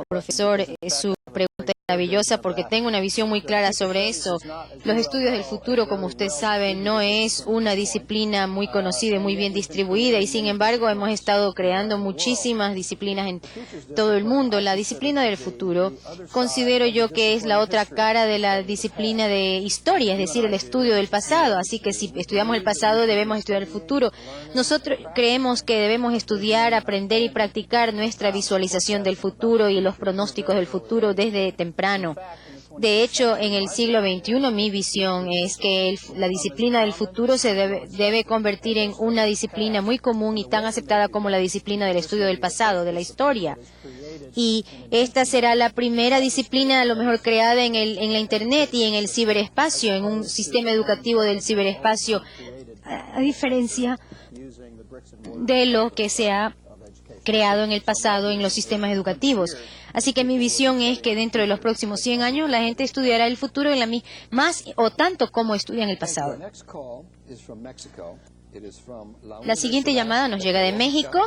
profesor, su pregunta es maravillosa porque tengo una visión muy clara sobre eso. Los estudios del futuro, como usted sabe, no es una disciplina muy conocida y muy bien distribuida, y sin embargo hemos estado creando muchísimas disciplinas en todo el mundo. La disciplina del futuro considero yo que es la otra cara de la disciplina de historia, es decir, el estudio del pasado. Así que si estudiamos el pasado, debemos estudiar el futuro. Nosotros creemos que debemos estudiar, aprender y practicar nuestra visualización del futuro y los pronósticos del futuro desde temprano. De hecho, en el siglo XXI mi visión es que la disciplina del futuro se debe convertir en una disciplina muy común y tan aceptada como la disciplina del estudio del pasado, de la historia. Y esta será la primera disciplina a lo mejor creada en la Internet y en el ciberespacio, en un sistema educativo del ciberespacio, a diferencia de lo que se ha creado en el pasado en los sistemas educativos. Así que mi visión es que dentro de los próximos 100 años la gente estudiará el futuro más o tanto como estudian el pasado. La siguiente llamada nos llega de México,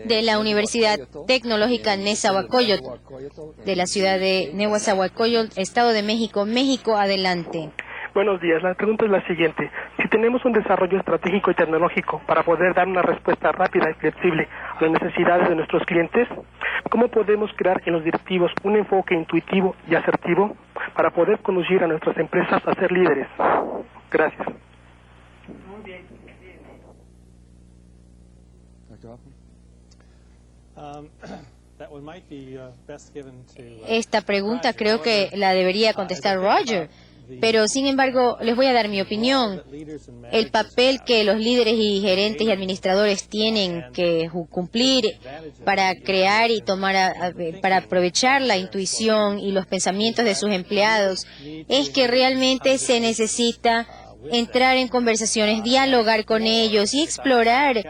de la Universidad Tecnológica Nezahualcóyotl, de la ciudad de Nezahualcóyotl, Estado de México. México, adelante. Buenos días. La pregunta es la siguiente. Si tenemos un desarrollo estratégico y tecnológico para poder dar una respuesta rápida y flexible a las necesidades de nuestros clientes, ¿cómo podemos crear en los directivos un enfoque intuitivo y asertivo para poder conducir a nuestras empresas a ser líderes? Gracias. Muy bien. Esta pregunta creo que la debería contestar Roger. Pero, sin embargo, les voy a dar mi opinión. El papel que los líderes y gerentes y administradores tienen que cumplir para crear y para aprovechar la intuición y los pensamientos de sus empleados es que realmente se necesita entrar en conversaciones, dialogar con ellos y explorar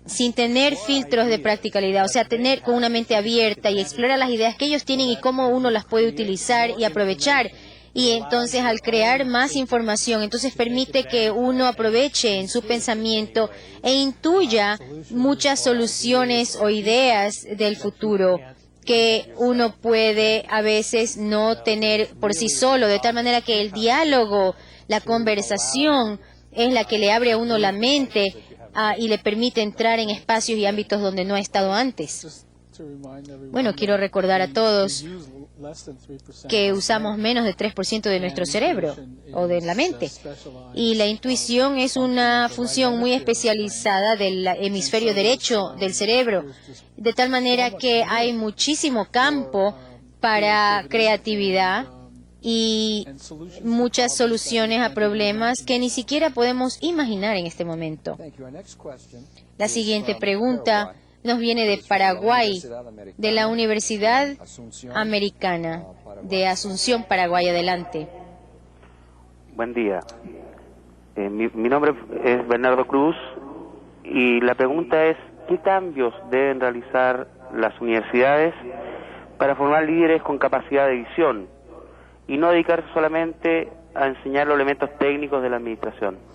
sin tener filtros de practicalidad, o sea, tener con una mente abierta y explorar las ideas que ellos tienen y cómo uno las puede utilizar y aprovechar. Y entonces al crear más información, entonces permite que uno aproveche en su pensamiento e intuya muchas soluciones o ideas del futuro que uno puede a veces no tener por sí solo, de tal manera que el diálogo, la conversación es la que le abre a uno la mente y le permite entrar en espacios y ámbitos donde no ha estado antes. Bueno, quiero recordar a todos que usamos menos de 3% de nuestro cerebro o de la mente. Y la intuición es una función muy especializada del hemisferio derecho del cerebro, de tal manera que hay muchísimo campo para creatividad y muchas soluciones a problemas que ni siquiera podemos imaginar en este momento. La siguiente pregunta nos viene de Paraguay, de la Universidad Americana de Asunción, Paraguay. Adelante. Buen día. Mi nombre es Bernardo Cruz y la pregunta es, ¿qué cambios deben realizar las universidades para formar líderes con capacidad de visión y no dedicarse solamente a enseñar los elementos técnicos de la administración?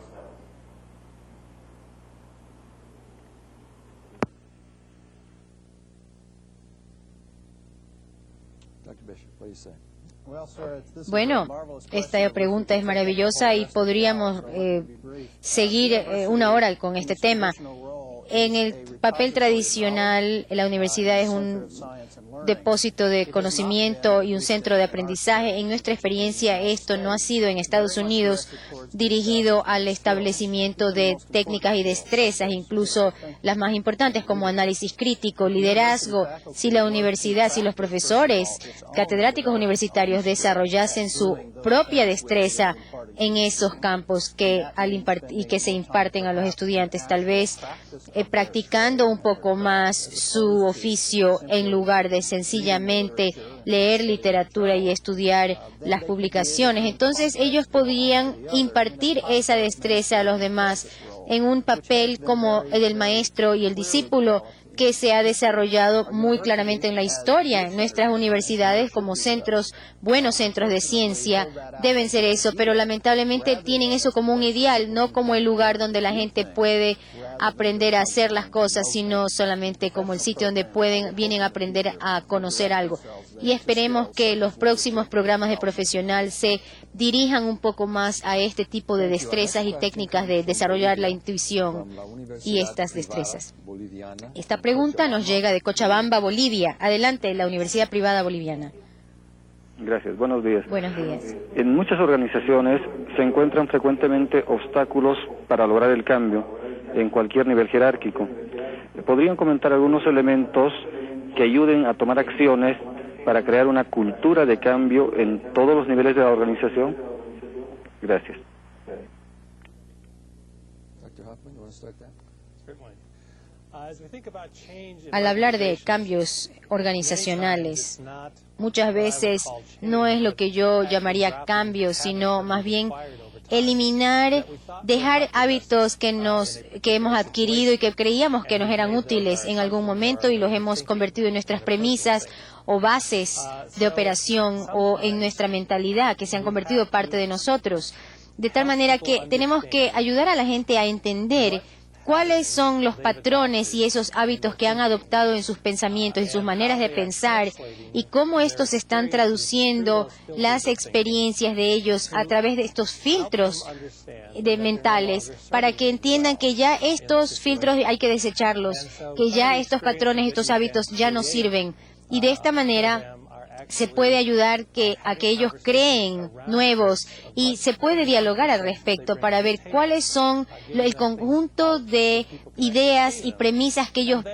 Bueno, esta pregunta es maravillosa y podríamos seguir una hora con este tema. En el papel tradicional, la universidad es un depósito de conocimiento y un centro de aprendizaje. En nuestra experiencia, esto no ha sido en Estados Unidos dirigido al establecimiento de técnicas y destrezas, incluso las más importantes como análisis crítico, liderazgo. Si la universidad, si los profesores, catedráticos universitarios desarrollasen su propia destreza en esos campos que se imparten a los estudiantes, tal vez practicando un poco más su oficio en lugar de sencillamente leer literatura y estudiar las publicaciones. Entonces ellos podían impartir esa destreza a los demás en un papel como el del maestro y el discípulo, que se ha desarrollado muy claramente en la historia. Nuestras universidades como buenos centros de ciencia, deben ser eso, pero lamentablemente tienen eso como un ideal, no como el lugar donde la gente puede aprender a hacer las cosas, sino solamente como el sitio donde vienen a aprender a conocer algo. Y esperemos que los próximos programas de profesional se dirijan un poco más a este tipo de destrezas y técnicas de desarrollar la intuición y estas destrezas. Esta pregunta nos llega de Cochabamba, Bolivia. Adelante, la Universidad Privada Boliviana. Gracias, buenos días. Buenos días. En muchas organizaciones se encuentran frecuentemente obstáculos para lograr el cambio en cualquier nivel jerárquico. ¿Podrían comentar algunos elementos que ayuden a tomar acciones para crear una cultura de cambio en todos los niveles de la organización? Gracias. Al hablar de cambios organizacionales, muchas veces no es lo que yo llamaría cambios, sino más bien dejar hábitos que hemos adquirido y que creíamos que nos eran útiles en algún momento y los hemos convertido en nuestras premisas o bases de operación o en nuestra mentalidad, que se han convertido parte de nosotros. De tal manera que tenemos que ayudar a la gente a entender cuáles son los patrones y esos hábitos que han adoptado en sus pensamientos y sus maneras de pensar y cómo estos están traduciendo las experiencias de ellos a través de estos filtros mentales, para que entiendan que ya estos filtros hay que desecharlos, que ya estos patrones, estos hábitos ya no sirven. Y de esta manera se puede ayudar a que ellos creen nuevos y se puede dialogar al respecto para ver cuáles son el conjunto de ideas y premisas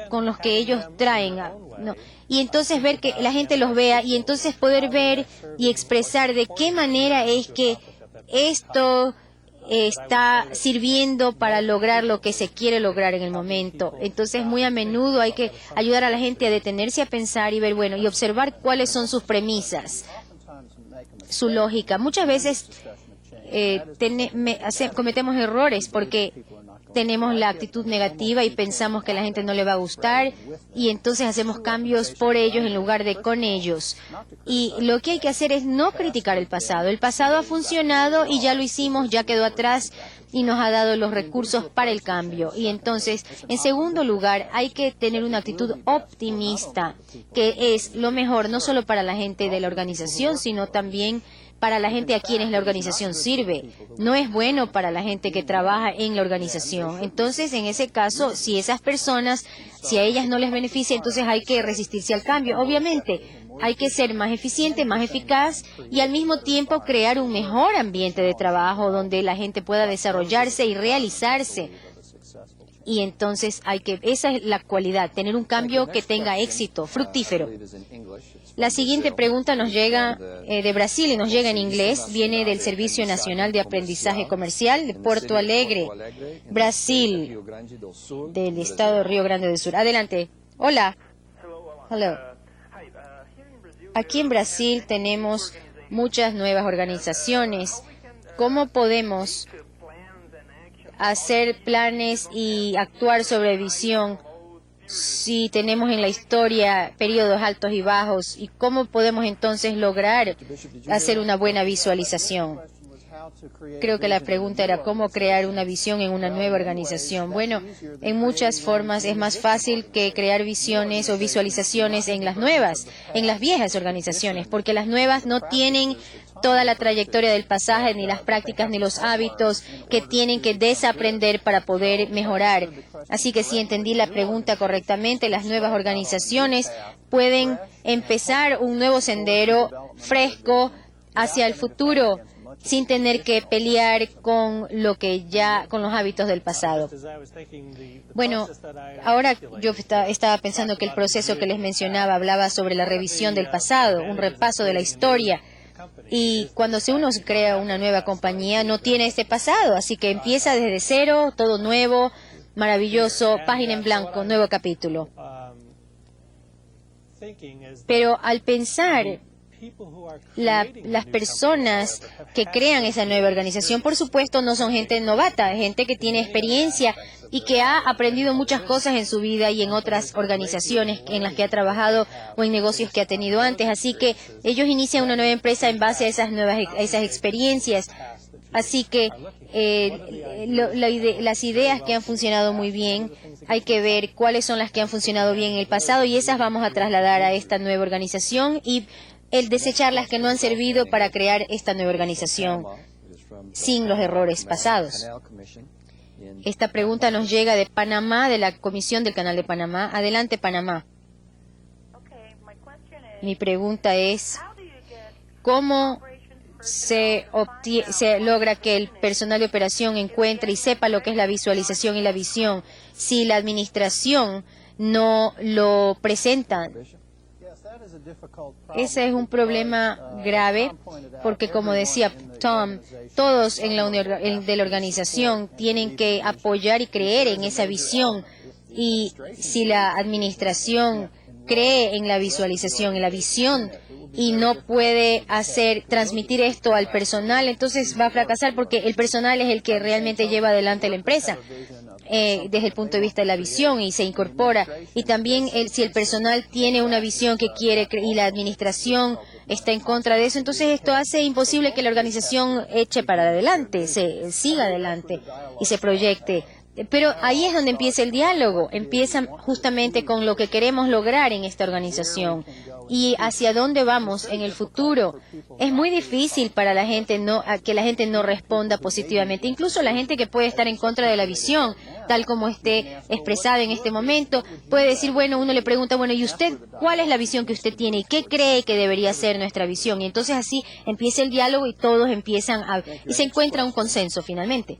con los que ellos traen. ¿No? Y entonces ver que la gente los vea y entonces poder ver y expresar de qué manera es que esto está sirviendo para lograr lo que se quiere lograr en el momento. Entonces, muy a menudo hay que ayudar a la gente a detenerse a pensar y ver, y observar cuáles son sus premisas, su lógica. Muchas veces cometemos errores porque tenemos la actitud negativa y pensamos que a la gente no le va a gustar y entonces hacemos cambios por ellos en lugar de con ellos. Y lo que hay que hacer es no criticar el pasado. El pasado ha funcionado y ya lo hicimos, ya quedó atrás y nos ha dado los recursos para el cambio. Y entonces, en segundo lugar, hay que tener una actitud optimista, que es lo mejor no solo para la gente de la organización, sino también para la gente a quienes la organización sirve. No es bueno para la gente que trabaja en la organización. Entonces, en ese caso, si esas personas, si a ellas no les beneficia, entonces hay que resistirse al cambio. Obviamente, hay que ser más eficiente, más eficaz y al mismo tiempo crear un mejor ambiente de trabajo donde la gente pueda desarrollarse y realizarse. Y entonces esa es la cualidad, tener un cambio que tenga éxito, fructífero. La siguiente pregunta nos llega de Brasil y nos llega en inglés. Viene del Servicio Nacional de Aprendizaje Comercial de Porto Alegre, Brasil, del estado de Río Grande do Sul. Adelante. Hola. Hello. Aquí en Brasil tenemos muchas nuevas organizaciones. ¿Cómo podemos hacer planes y actuar sobre visión si tenemos en la historia periodos altos y bajos? ¿Y cómo podemos entonces lograr hacer una buena visualización? Creo que la pregunta era cómo crear una visión en una nueva organización. Bueno, en muchas formas es más fácil que crear visiones o visualizaciones en las viejas organizaciones, porque las nuevas no tienen toda la trayectoria del pasado, ni las prácticas, ni los hábitos que tienen que desaprender para poder mejorar. Así que si entendí la pregunta correctamente, las nuevas organizaciones pueden empezar un nuevo sendero fresco hacia el futuro, sin tener que pelear con con los hábitos del pasado. Bueno, ahora yo estaba pensando que el proceso que les mencionaba hablaba sobre la revisión del pasado, un repaso de la historia. Y cuando uno crea una nueva compañía, no tiene ese pasado, así que empieza desde cero, todo nuevo, maravilloso, página en blanco, nuevo capítulo. Pero al pensar las personas que crean esa nueva organización, por supuesto, no son gente novata, gente que tiene experiencia y que ha aprendido muchas cosas en su vida y en otras organizaciones en las que ha trabajado o en negocios que ha tenido antes. Así que ellos inician una nueva empresa en base a esas experiencias. Así que las ideas que han funcionado muy bien, hay que ver cuáles son las que han funcionado bien en el pasado y esas vamos a trasladar a esta nueva organización y el desechar las que no han servido para crear esta nueva organización sin los errores pasados. Esta pregunta nos llega de Panamá, de la Comisión del Canal de Panamá. Adelante, Panamá. Mi pregunta es, ¿cómo se logra que el personal de operación encuentre y sepa lo que es la visualización y la visión si la administración no lo presenta? Ese es un problema grave porque, como decía Tom, todos de la organización tienen que apoyar y creer en esa visión, y si la administración cree en la visualización, en la visión, y no puede transmitir esto al personal, entonces va a fracasar porque el personal es el que realmente lleva adelante la empresa desde el punto de vista de la visión y se incorpora. Y también si el personal tiene una visión que quiere y la administración está en contra de eso, entonces esto hace imposible que la organización eche para adelante, siga adelante y se proyecte. Pero ahí es donde empieza el diálogo, empieza justamente con lo que queremos lograr en esta organización y hacia dónde vamos en el futuro. Es muy difícil para la gente que la gente no responda positivamente, incluso la gente que puede estar en contra de la visión, tal como esté expresada en este momento, puede decir, bueno, uno le pregunta, bueno, ¿y usted cuál es la visión que usted tiene y qué cree que debería ser nuestra visión? Y entonces así empieza el diálogo y todos y se encuentra un consenso finalmente.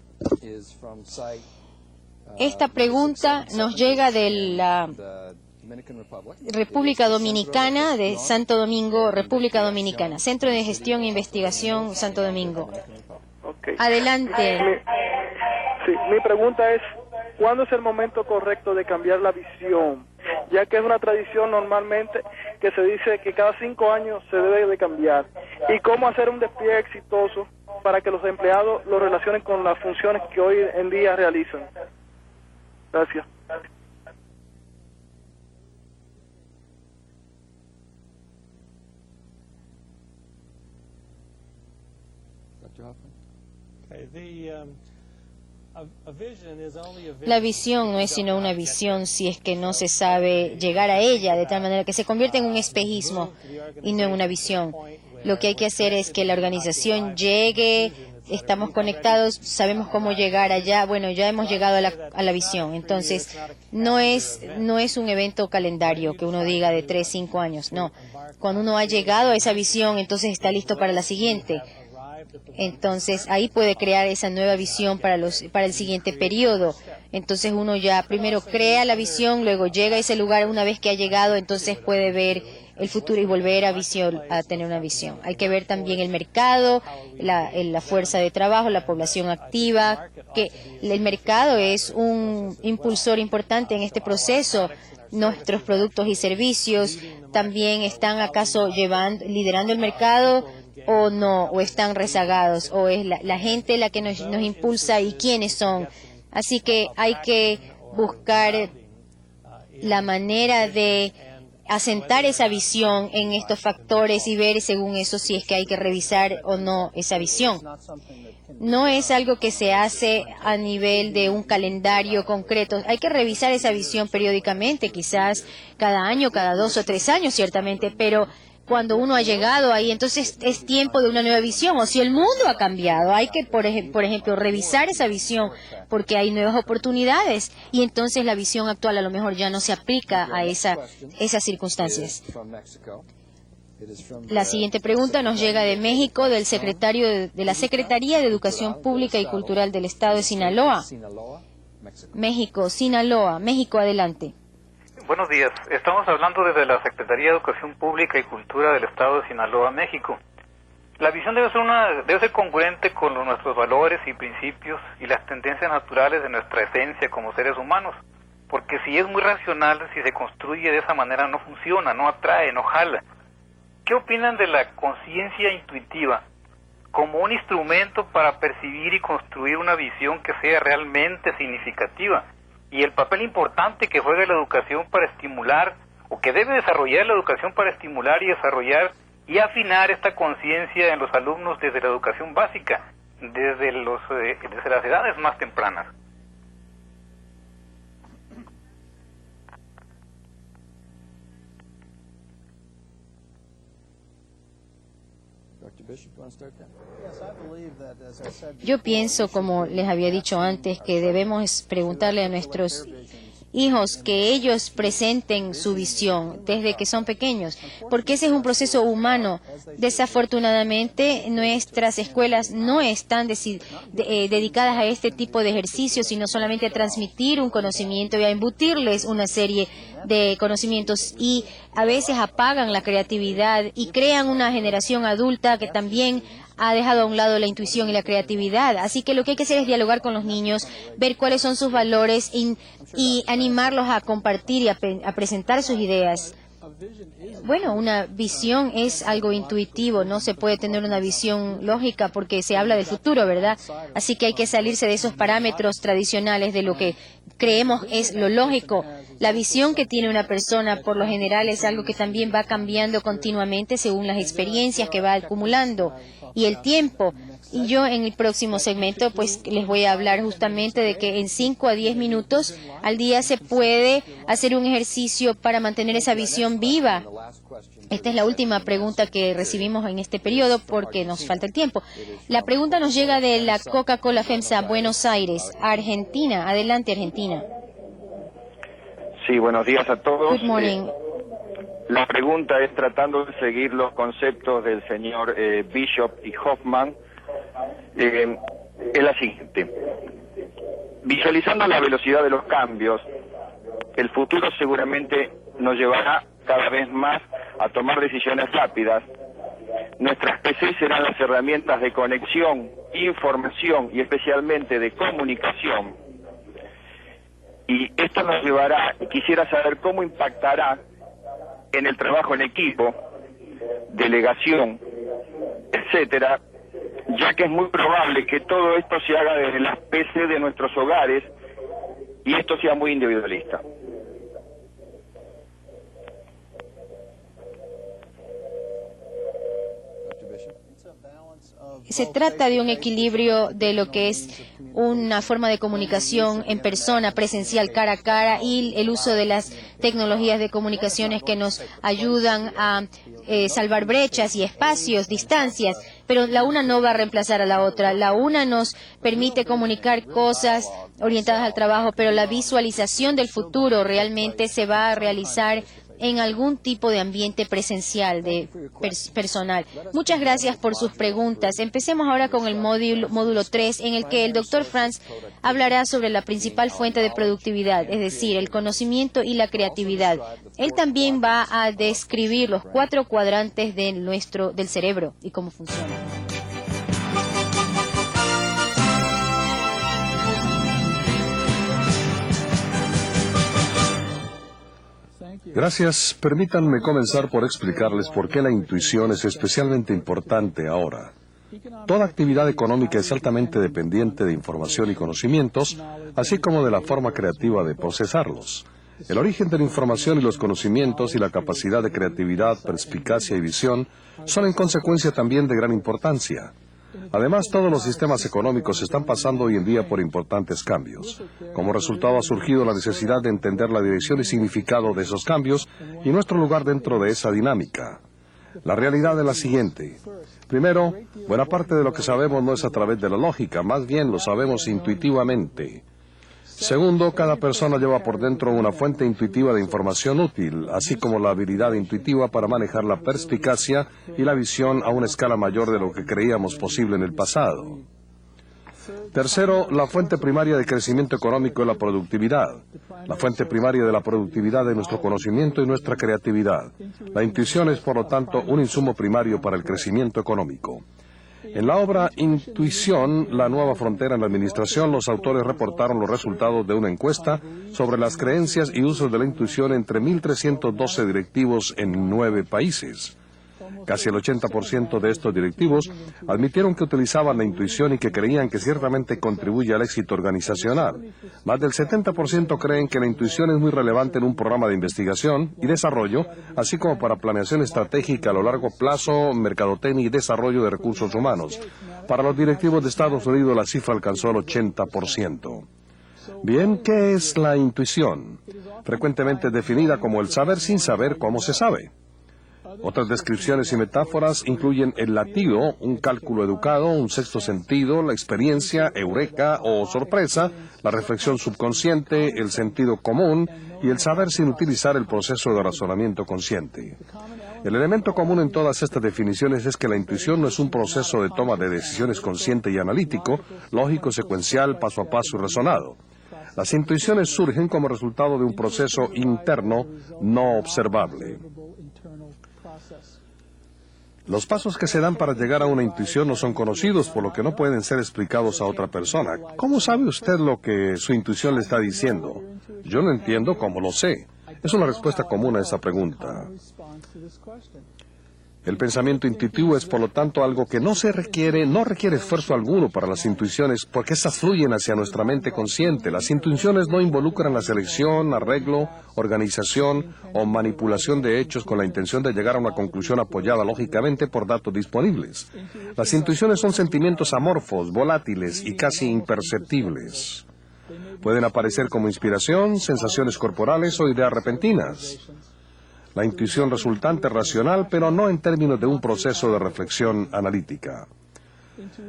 Esta pregunta nos llega de la República Dominicana, de Santo Domingo, República Dominicana, Centro de Gestión e Investigación, Santo Domingo. Okay. Adelante. Mi pregunta es, ¿cuándo es el momento correcto de cambiar la visión? Ya que es una tradición normalmente que se dice que cada 5 años se debe de cambiar. ¿Y cómo hacer un despliegue exitoso para que los empleados lo relacionen con las funciones que hoy en día realizan? Gracias. La visión no es sino una visión si es que no se sabe llegar a ella, de tal manera que se convierte en un espejismo y no en una visión. Lo que hay que hacer es que la organización llegue, estamos conectados, sabemos cómo llegar allá. Bueno, ya hemos llegado a la visión. Entonces, no es un evento calendario que uno diga de 3, 5 años. No. Cuando uno ha llegado a esa visión, entonces está listo para la siguiente. Entonces, ahí puede crear esa nueva visión para el siguiente periodo. Entonces, uno ya primero crea la visión, luego llega a ese lugar. Una vez que ha llegado, entonces puede ver el futuro y volver a tener una visión. Hay que ver también el mercado, la fuerza de trabajo, la población activa, que el mercado es un impulsor importante en este proceso. Nuestros productos y servicios también están acaso liderando el mercado o no, o están rezagados, o es la gente la que nos impulsa y quiénes son. Así que hay que buscar la manera de asentar esa visión en estos factores y ver según eso si es que hay que revisar o no esa visión. No es algo que se hace a nivel de un calendario concreto. Hay que revisar esa visión periódicamente, quizás cada año, cada 2 o 3 años, ciertamente, pero cuando uno ha llegado ahí, entonces es tiempo de una nueva visión. O si el mundo ha cambiado, hay que, por ejemplo, revisar esa visión porque hay nuevas oportunidades y entonces la visión actual a lo mejor ya no se aplica a esas circunstancias. La siguiente pregunta nos llega de México, del secretario de la Secretaría de Educación Pública y Cultural del Estado de Sinaloa. México, adelante. Buenos días. Estamos hablando desde la Secretaría de Educación Pública y Cultura del Estado de Sinaloa, México. La visión debe ser congruente con nuestros valores y principios y las tendencias naturales de nuestra esencia como seres humanos. Porque si es muy racional, si se construye de esa manera no funciona, no atrae, no jala. ¿qué opinan de la conciencia intuitiva como un instrumento para percibir y construir una visión que sea realmente significativa? Y el papel importante que juega la educación para estimular, o que debe desarrollar la educación para estimular y desarrollar y afinar esta conciencia en los alumnos desde la educación básica, desde las edades más tempranas. Yo pienso, como les había dicho antes, que debemos preguntarle a nuestros hijos que ellos presenten su visión desde que son pequeños, porque ese es un proceso humano. Desafortunadamente, nuestras escuelas no están dedicadas a este tipo de ejercicios, sino solamente a transmitir un conocimiento y a embutirles una serie de conocimientos, y a veces apagan la creatividad y crean una generación adulta que también ha dejado a un lado la intuición y la creatividad. Así que lo que hay que hacer es dialogar con los niños, ver cuáles son sus valores y animarlos a compartir y a presentar sus ideas. Bueno, una visión es algo intuitivo, no se puede tener una visión lógica porque se habla del futuro, ¿verdad? Así que hay que salirse de esos parámetros tradicionales de lo que creemos es lo lógico. La visión que tiene una persona por lo general es algo que también va cambiando continuamente según las experiencias que va acumulando y el tiempo. Y yo en el próximo segmento pues les voy a hablar justamente de que en 5 a 10 minutos al día se puede hacer un ejercicio para mantener esa visión viva. Esta es la última pregunta que recibimos en este periodo porque nos falta el tiempo. La pregunta nos llega de la Coca-Cola FEMSA, Buenos Aires, Argentina. Adelante, Argentina. Sí, buenos días a todos. Good morning. La pregunta es, tratando de seguir los conceptos del señor Bishop y Hoffman, es la siguiente. Visualizando la velocidad de los cambios, el futuro seguramente nos llevará cada vez más a tomar decisiones rápidas. Nuestras PC serán las herramientas de conexión, información y especialmente de comunicación. Y esto nos llevará, quisiera saber cómo impactará en el trabajo en equipo, delegación, etcétera, ya que es muy probable que todo esto se haga desde las PC de nuestros hogares y esto sea muy individualista. Se trata de un equilibrio de lo que es una forma de comunicación en persona, presencial, cara a cara, y el uso de las tecnologías de comunicaciones que nos ayudan a salvar brechas y espacios, distancias, pero la una no va a reemplazar a la otra. La una nos permite comunicar cosas orientadas al trabajo, pero la visualización del futuro realmente se va a realizar en algún tipo de ambiente presencial, personal. Muchas gracias por sus preguntas. Empecemos ahora con el módulo 3, en el que el Dr. Franz hablará sobre la principal fuente de productividad, es decir, el conocimiento y la creatividad. Él también va a describir los 4 cuadrantes del cerebro y cómo funciona. Gracias. Permítanme comenzar por explicarles por qué la intuición es especialmente importante ahora. Toda actividad económica es altamente dependiente de información y conocimientos, así como de la forma creativa de procesarlos. El origen de la información y los conocimientos y la capacidad de creatividad, perspicacia y visión son en consecuencia también de gran importancia. Además, todos los sistemas económicos están pasando hoy en día por importantes cambios. Como resultado ha surgido la necesidad de entender la dirección y significado de esos cambios y nuestro lugar dentro de esa dinámica. La realidad es la siguiente. Primero, buena parte de lo que sabemos no es a través de la lógica, más bien lo sabemos intuitivamente. Segundo, cada persona lleva por dentro una fuente intuitiva de información útil, así como la habilidad intuitiva para manejar la perspicacia y la visión a una escala mayor de lo que creíamos posible en el pasado. Tercero, la fuente primaria de crecimiento económico es la productividad. La fuente primaria de la productividad es nuestro conocimiento y nuestra creatividad. La intuición es, por lo tanto, un insumo primario para el crecimiento económico. En la obra Intuición, la nueva frontera en la administración, los autores reportaron los resultados de una encuesta sobre las creencias y usos de la intuición entre 1.312 directivos en 9 países. Casi el 80% de estos directivos admitieron que utilizaban la intuición y que creían que ciertamente contribuye al éxito organizacional. Más del 70% creen que la intuición es muy relevante en un programa de investigación y desarrollo, así como para planeación estratégica a lo largo plazo, mercadotecnia y desarrollo de recursos humanos. Para los directivos de Estados Unidos la cifra alcanzó el 80%. Bien, ¿qué es la intuición? Frecuentemente es definida como el saber sin saber cómo se sabe. Otras descripciones y metáforas incluyen el latido, un cálculo educado, un sexto sentido, la experiencia, eureka o sorpresa, la reflexión subconsciente, el sentido común y el saber sin utilizar el proceso de razonamiento consciente. El elemento común en todas estas definiciones es que la intuición no es un proceso de toma de decisiones consciente y analítico, lógico, secuencial, paso a paso y razonado. Las intuiciones surgen como resultado de un proceso interno no observable. Los pasos que se dan para llegar a una intuición no son conocidos, por lo que no pueden ser explicados a otra persona. ¿Cómo sabe usted lo que su intuición le está diciendo? Yo no entiendo cómo lo sé. Es una respuesta común a esa pregunta. El pensamiento intuitivo es, por lo tanto, algo que no requiere esfuerzo alguno para las intuiciones, porque estas fluyen hacia nuestra mente consciente. Las intuiciones no involucran la selección, arreglo, organización o manipulación de hechos con la intención de llegar a una conclusión apoyada lógicamente por datos disponibles. Las intuiciones son sentimientos amorfos, volátiles y casi imperceptibles. Pueden aparecer como inspiración, sensaciones corporales o ideas repentinas. La intuición resultante es racional, pero no en términos de un proceso de reflexión analítica.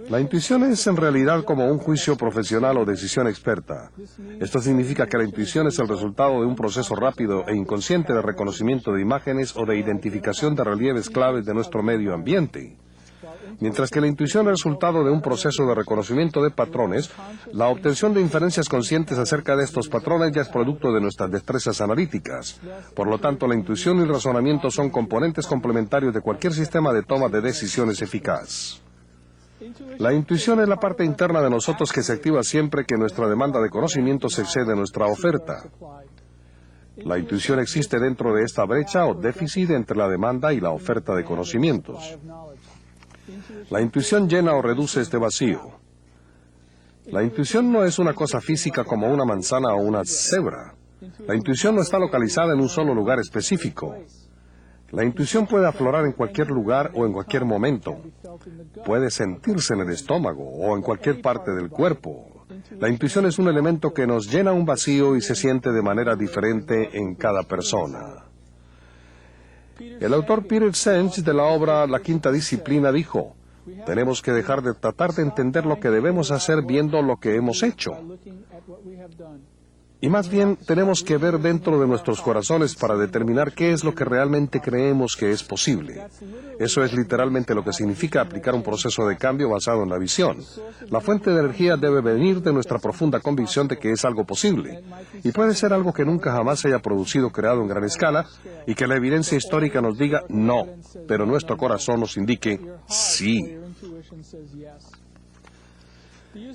La intuición es en realidad como un juicio profesional o decisión experta. Esto significa que la intuición es el resultado de un proceso rápido e inconsciente de reconocimiento de imágenes o de identificación de relieves claves de nuestro medio ambiente. Mientras que la intuición es resultado de un proceso de reconocimiento de patrones, la obtención de inferencias conscientes acerca de estos patrones ya es producto de nuestras destrezas analíticas. Por lo tanto, la intuición y el razonamiento son componentes complementarios de cualquier sistema de toma de decisiones eficaz. La intuición es la parte interna de nosotros que se activa siempre que nuestra demanda de conocimiento se excede nuestra oferta. La intuición existe dentro de esta brecha o déficit entre la demanda y la oferta de conocimientos. La intuición llena o reduce este vacío. La intuición no es una cosa física como una manzana o una cebra. La intuición no está localizada en un solo lugar específico. La intuición puede aflorar en cualquier lugar o en cualquier momento. Puede sentirse en el estómago o en cualquier parte del cuerpo. La intuición es un elemento que nos llena un vacío y se siente de manera diferente en cada persona. El autor Peter Senge de la obra La Quinta Disciplina dijo: tenemos que dejar de tratar de entender lo que debemos hacer viendo lo que hemos hecho. Y más bien tenemos que ver dentro de nuestros corazones para determinar qué es lo que realmente creemos que es posible. Eso es literalmente lo que significa aplicar un proceso de cambio basado en la visión. La fuente de energía debe venir de nuestra profunda convicción de que es algo posible. Y puede ser algo que nunca jamás se haya producido o creado en gran escala y que la evidencia histórica nos diga no, pero nuestro corazón nos indique sí.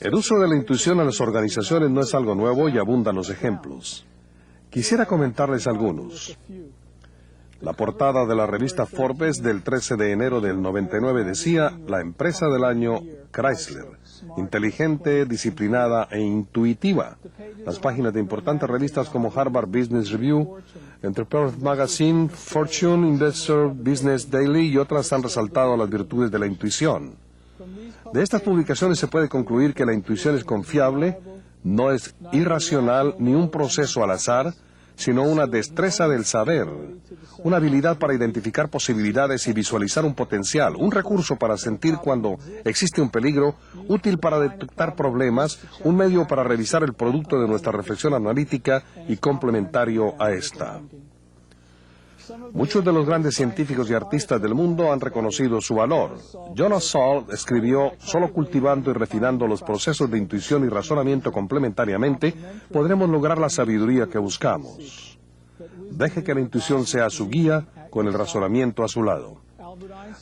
El uso de la intuición en las organizaciones no es algo nuevo y abundan los ejemplos. Quisiera comentarles algunos. La portada de la revista Forbes del 13 de enero del 99 decía: la empresa del año Chrysler, inteligente, disciplinada e intuitiva. Las páginas de importantes revistas como Harvard Business Review, Entrepreneur Magazine, Fortune, Investor Business Daily y otras han resaltado las virtudes de la intuición. De estas publicaciones se puede concluir que la intuición es confiable, no es irracional ni un proceso al azar, sino una destreza del saber, una habilidad para identificar posibilidades y visualizar un potencial, un recurso para sentir cuando existe un peligro, útil para detectar problemas, un medio para revisar el producto de nuestra reflexión analítica y complementario a esta. Muchos de los grandes científicos y artistas del mundo han reconocido su valor. Jonas Salk escribió: solo cultivando y refinando los procesos de intuición y razonamiento complementariamente, podremos lograr la sabiduría que buscamos. Deje que la intuición sea su guía, con el razonamiento a su lado.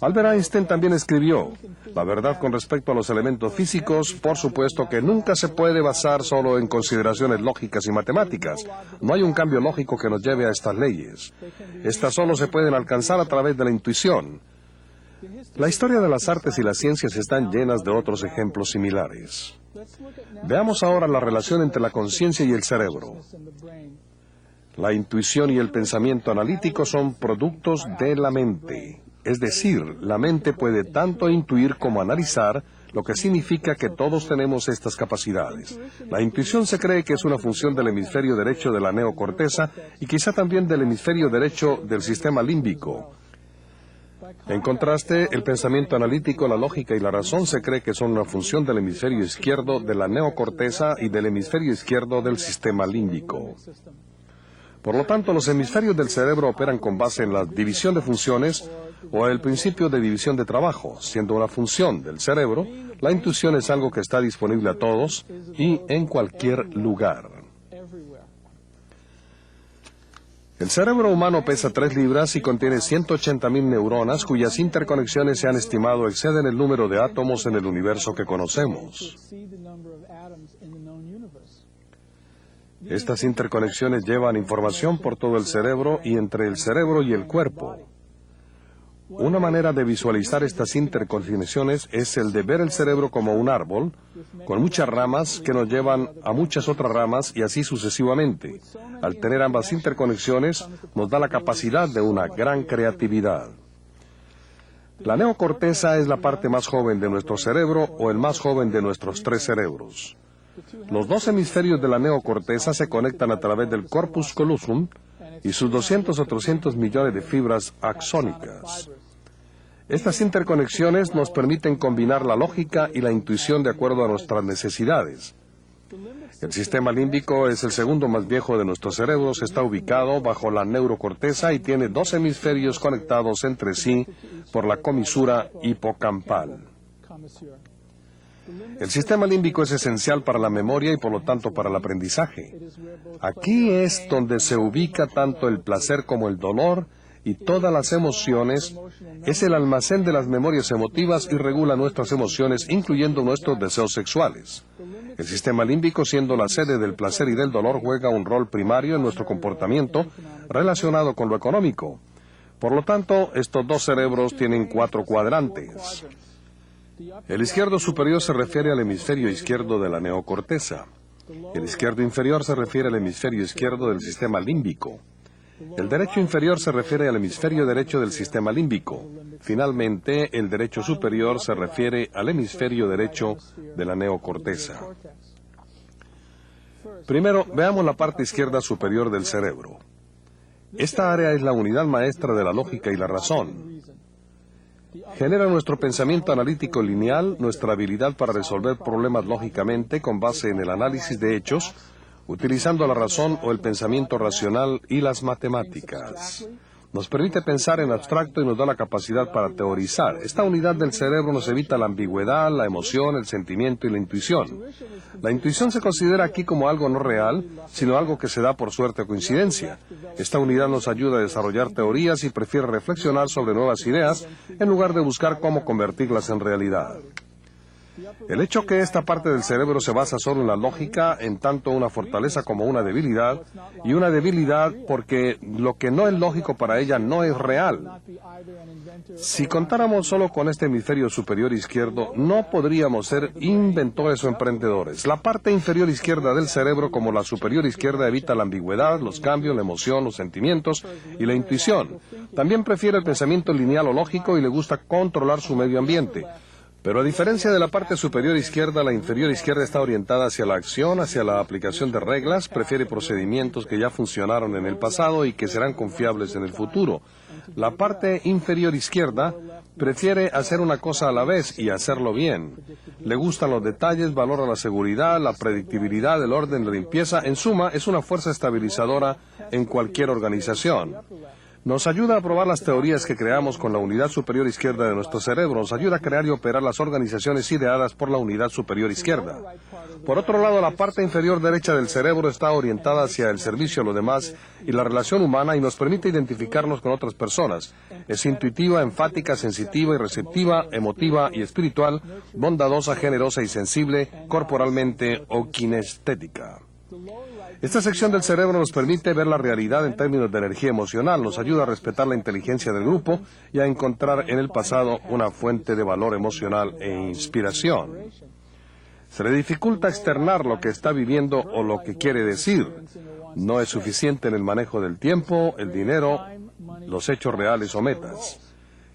Albert Einstein también escribió: la verdad con respecto a los elementos físicos, por supuesto que nunca se puede basar solo en consideraciones lógicas y matemáticas. No hay un cambio lógico que nos lleve a estas leyes. Estas solo se pueden alcanzar a través de la intuición. La historia de las artes y las ciencias están llenas de otros ejemplos similares. Veamos ahora la relación entre la conciencia y el cerebro. La intuición y el pensamiento analítico son productos de la mente. Es decir, la mente puede tanto intuir como analizar, lo que significa que todos tenemos estas capacidades. La intuición se cree que es una función del hemisferio derecho de la neocorteza y quizá también del hemisferio derecho del sistema límbico. En contraste, el pensamiento analítico, la lógica y la razón se cree que son una función del hemisferio izquierdo de la neocorteza y del hemisferio izquierdo del sistema límbico. Por lo tanto, los hemisferios del cerebro operan con base en la división de funciones o el principio de división de trabajo. Siendo una función del cerebro, la intuición es algo que está disponible a todos y en cualquier lugar. El cerebro humano pesa 3 libras y contiene 180.000 neuronas cuyas interconexiones se han estimado exceden el número de átomos en el universo que conocemos. Estas interconexiones llevan información por todo el cerebro y entre el cerebro y el cuerpo. Una manera de visualizar estas interconexiones es el de ver el cerebro como un árbol, con muchas ramas que nos llevan a muchas otras ramas y así sucesivamente. Al tener ambas interconexiones, nos da la capacidad de una gran creatividad. La neocorteza es la parte más joven de nuestro cerebro o el más joven de nuestros 3 cerebros. Los 2 hemisferios de la neocorteza se conectan a través del corpus callosum y sus 200 o 300 millones de fibras axónicas. Estas interconexiones nos permiten combinar la lógica y la intuición de acuerdo a nuestras necesidades. El sistema límbico es el segundo más viejo de nuestros cerebros, está ubicado bajo la neurocorteza y tiene 2 hemisferios conectados entre sí por la comisura hipocampal. El sistema límbico es esencial para la memoria y por lo tanto para el aprendizaje. Aquí es donde se ubica tanto el placer como el dolor y todas las emociones. Es el almacén de las memorias emotivas y regula nuestras emociones, incluyendo nuestros deseos sexuales. El sistema límbico, siendo la sede del placer y del dolor, juega un rol primario en nuestro comportamiento relacionado con lo económico. Por lo tanto, estos 2 cerebros tienen 4 cuadrantes. El izquierdo superior se refiere al hemisferio izquierdo de la neocorteza. El izquierdo inferior se refiere al hemisferio izquierdo del sistema límbico. El derecho inferior se refiere al hemisferio derecho del sistema límbico. Finalmente, el derecho superior se refiere al hemisferio derecho de la neocorteza. Primero, veamos la parte izquierda superior del cerebro. Esta área es la unidad maestra de la lógica y la razón. Genera nuestro pensamiento analítico lineal, nuestra habilidad para resolver problemas lógicamente con base en el análisis de hechos, utilizando la razón o el pensamiento racional y las matemáticas. Nos permite pensar en abstracto y nos da la capacidad para teorizar. Esta unidad del cerebro nos evita la ambigüedad, la emoción, el sentimiento y la intuición. La intuición se considera aquí como algo no real, sino algo que se da por suerte o coincidencia. Esta unidad nos ayuda a desarrollar teorías y prefiere reflexionar sobre nuevas ideas en lugar de buscar cómo convertirlas en realidad. El hecho que esta parte del cerebro se basa solo en la lógica, en tanto una fortaleza como una debilidad, y una debilidad porque lo que no es lógico para ella no es real. Si contáramos solo con este hemisferio superior izquierdo, no podríamos ser inventores o emprendedores. La parte inferior izquierda del cerebro, como la superior izquierda, evita la ambigüedad, los cambios, la emoción, los sentimientos y la intuición. También prefiere el pensamiento lineal o lógico y le gusta controlar su medio ambiente. Pero a diferencia de la parte superior izquierda, la inferior izquierda está orientada hacia la acción, hacia la aplicación de reglas, prefiere procedimientos que ya funcionaron en el pasado y que serán confiables en el futuro. La parte inferior izquierda prefiere hacer una cosa a la vez y hacerlo bien. Le gustan los detalles, valora la seguridad, la predictibilidad, el orden, la limpieza. En suma, es una fuerza estabilizadora en cualquier organización. Nos ayuda a probar las teorías que creamos con la unidad superior izquierda de nuestro cerebro. Nos ayuda a crear y operar las organizaciones ideadas por la unidad superior izquierda. Por otro lado, la parte inferior derecha del cerebro está orientada hacia el servicio a los demás y la relación humana y nos permite identificarnos con otras personas. Es intuitiva, enfática, sensitiva y receptiva, emotiva y espiritual, bondadosa, generosa y sensible, corporalmente o kinestética. Esta sección del cerebro nos permite ver la realidad en términos de energía emocional, nos ayuda a respetar la inteligencia del grupo y a encontrar en el pasado una fuente de valor emocional e inspiración. Se le dificulta externar lo que está viviendo o lo que quiere decir. No es suficiente en el manejo del tiempo, el dinero, los hechos reales o metas.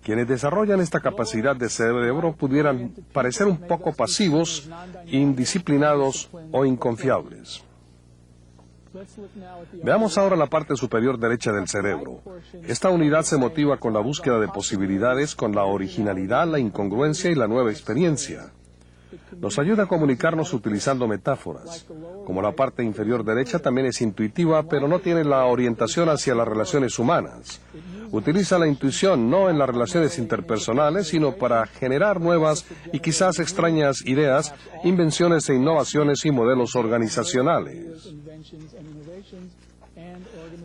Quienes desarrollan esta capacidad de cerebro pudieran parecer un poco pasivos, indisciplinados o inconfiables. Veamos ahora la parte superior derecha del cerebro. Esta unidad se motiva con la búsqueda de posibilidades, con la originalidad, la incongruencia y la nueva experiencia. Nos ayuda a comunicarnos utilizando metáforas. Como la parte inferior derecha también es intuitiva, pero no tiene la orientación hacia las relaciones humanas. Utiliza la intuición no en las relaciones interpersonales, sino para generar nuevas y quizás extrañas ideas, invenciones e innovaciones y modelos organizacionales.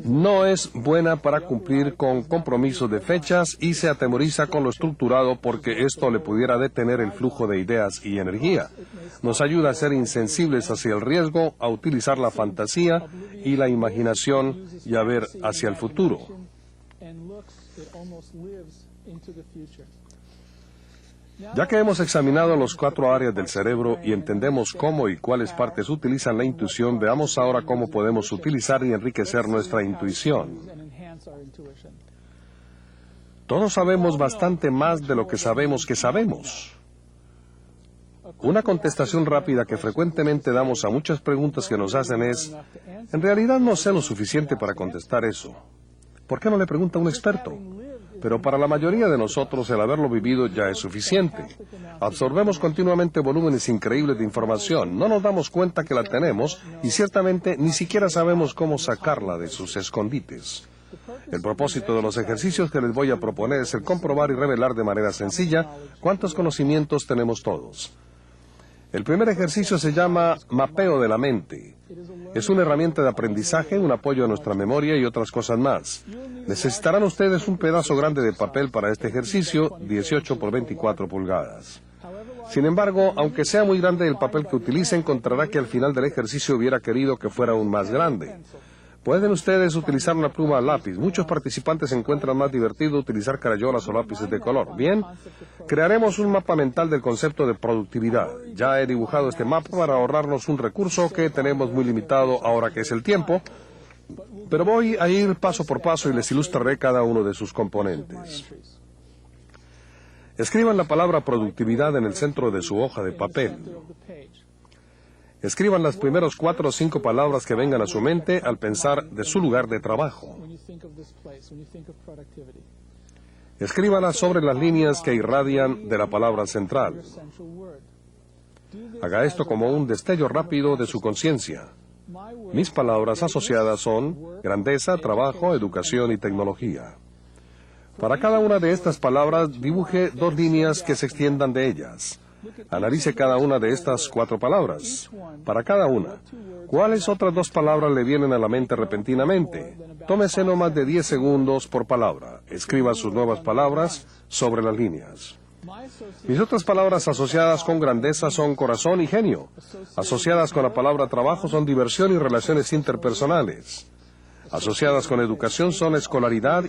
No es buena para cumplir con compromisos de fechas y se atemoriza con lo estructurado porque esto le pudiera detener el flujo de ideas y energía. Nos ayuda a ser insensibles hacia el riesgo, a utilizar la fantasía y la imaginación y a ver hacia el futuro. Ya que hemos examinado las 4 áreas del cerebro y entendemos cómo y cuáles partes utilizan la intuición, veamos ahora cómo podemos utilizar y enriquecer nuestra intuición. Todos sabemos bastante más de lo que sabemos que sabemos. Una contestación rápida que frecuentemente damos a muchas preguntas que nos hacen es: en realidad no sé lo suficiente para contestar eso. ¿Por qué no le pregunta a un experto? Pero para la mayoría de nosotros el haberlo vivido ya es suficiente. Absorbemos continuamente volúmenes increíbles de información, no nos damos cuenta que la tenemos y ciertamente ni siquiera sabemos cómo sacarla de sus escondites. El propósito de los ejercicios que les voy a proponer es el comprobar y revelar de manera sencilla cuántos conocimientos tenemos todos. El primer ejercicio se llama mapeo de la mente. Es una herramienta de aprendizaje, un apoyo a nuestra memoria y otras cosas más. Necesitarán ustedes un pedazo grande de papel para este ejercicio, 18 por 24 pulgadas. Sin embargo, aunque sea muy grande el papel que utilice, encontrará que al final del ejercicio hubiera querido que fuera aún más grande. Pueden ustedes utilizar una pluma a lápiz. Muchos participantes encuentran más divertido utilizar crayolas o lápices de color. Bien, crearemos un mapa mental del concepto de productividad. Ya he dibujado este mapa para ahorrarnos un recurso que tenemos muy limitado ahora que es el tiempo, pero voy a ir paso por paso y les ilustraré cada uno de sus componentes. Escriban la palabra productividad en el centro de su hoja de papel. Escriban las primeras 4 o 5 palabras que vengan a su mente al pensar de su lugar de trabajo. Escríbanlas sobre las líneas que irradian de la palabra central. Haga esto como un destello rápido de su conciencia. Mis palabras asociadas son grandeza, trabajo, educación y tecnología. Para cada una de estas palabras, dibuje 2 líneas que se extiendan de ellas. Analice cada una de estas 4 palabras. Para cada una, ¿cuáles otras 2 palabras le vienen a la mente repentinamente? Tómese no más de 10 segundos por palabra. Escriba sus nuevas palabras sobre las líneas. Mis otras palabras asociadas con grandeza son corazón y genio. Asociadas con la palabra trabajo son diversión y relaciones interpersonales. Asociadas con educación son escolaridad